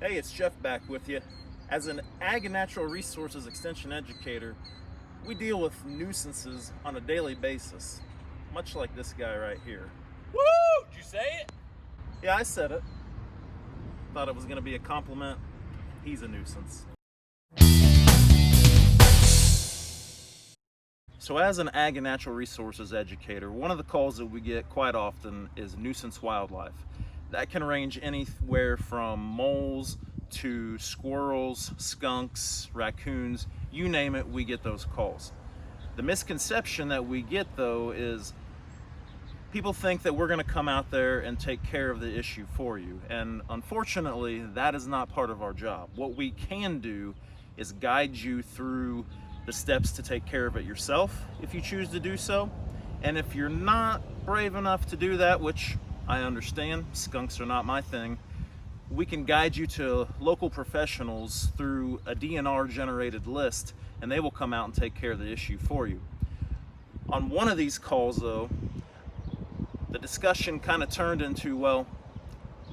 Hey, it's Jeff back with you. As an Ag and Natural Resources Extension educator, we deal with nuisances on a daily basis, much like this guy right here. Woo! Did you say it? Yeah, I said it. Thought it was going to be a compliment. He's a nuisance. So as an Ag and Natural Resources educator, one of the calls that we get quite often is nuisance wildlife. That can range anywhere from moles to squirrels, skunks, raccoons, you name it, we get those calls. The misconception that we get though is people think that we're going to come out there and take care of the issue for you. And unfortunately, that is not part of our job. What we can do is guide you through the steps to take care of it yourself if you choose to do so. And if you're not brave enough to do that, which I understand, skunks are not my thing, we can guide you to local professionals through a DNR generated list, and they will come out and take care of the issue for you. On one of these calls though, the discussion kind of turned into, well,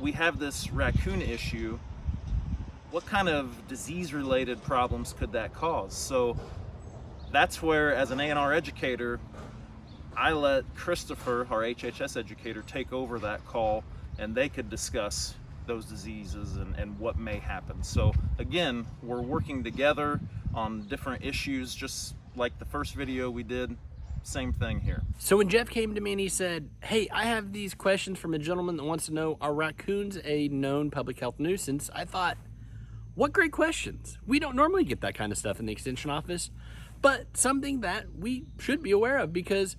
we have this raccoon issue. What kind of disease related problems could that cause? So that's where, as an A&R educator, I let Christopher, our HHS educator, take over that call, and they could discuss those diseases and what may happen. So again, we're working together on different issues, just like the first video we did. Same thing here. So when Jeff came to me and he said, hey, I have these questions from a gentleman that wants to know, are raccoons a known public health nuisance? I thought, what great questions. We don't normally get that kind of stuff in the extension office, but something that we should be aware of, because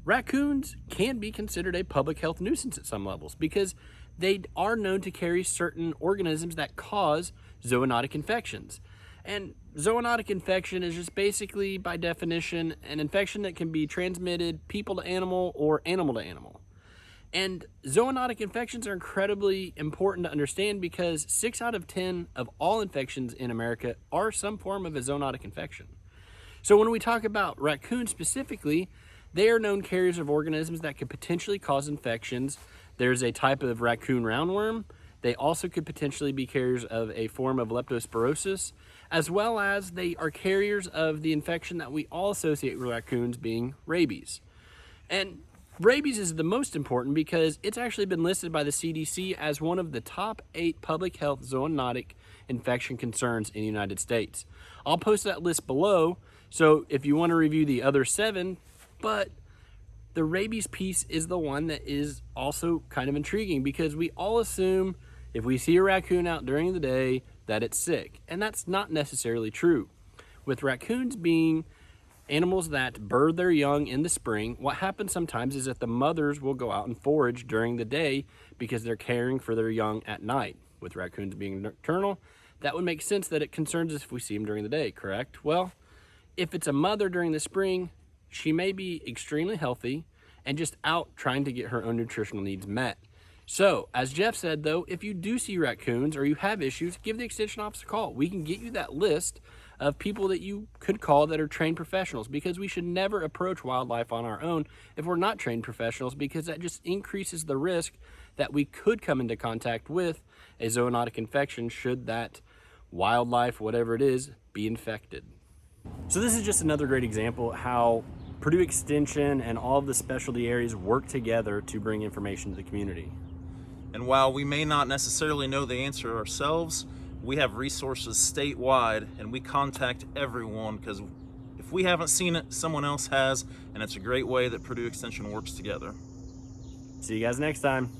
raccoons can be considered a public health nuisance at some levels because they are known to carry certain organisms that cause zoonotic infections. And zoonotic infection is just basically, by definition, an infection that can be transmitted people to animal or animal to animal. And zoonotic infections are incredibly important to understand because 6 out of 10 of all infections in America are some form of a zoonotic infection. So when we talk about raccoons specifically, they are known carriers of organisms that could potentially cause infections. There's a type of raccoon roundworm. They also could potentially be carriers of a form of leptospirosis, as well as they are carriers of the infection that we all associate with raccoons, being rabies. And rabies is the most important because it's actually been listed by the CDC as one of the top 8 public health zoonotic infection concerns in the United States. I'll post that list below, so if you want to review the other 7, but the rabies piece is the one that is also kind of intriguing because we all assume if we see a raccoon out during the day that it's sick, and that's not necessarily true. With raccoons being animals that birth their young in the spring, what happens sometimes is that the mothers will go out and forage during the day because they're caring for their young at night. With raccoons being nocturnal, that would make sense that it concerns us if we see them during the day, correct? Well, if it's a mother during the spring, she may be extremely healthy and just out trying to get her own nutritional needs met. So, as Jeff said though, if you do see raccoons or you have issues, give the extension office a call. We can get you that list of people that you could call that are trained professionals, because we should never approach wildlife on our own if we're not trained professionals, because that just increases the risk that we could come into contact with a zoonotic infection should that wildlife, whatever it is, be infected. So this is just another great example how Purdue Extension and all of the specialty areas work together to bring information to the community. And while we may not necessarily know the answer ourselves, we have resources statewide, and we contact everyone because if we haven't seen it, someone else has, and it's a great way that Purdue Extension works together. See you guys next time.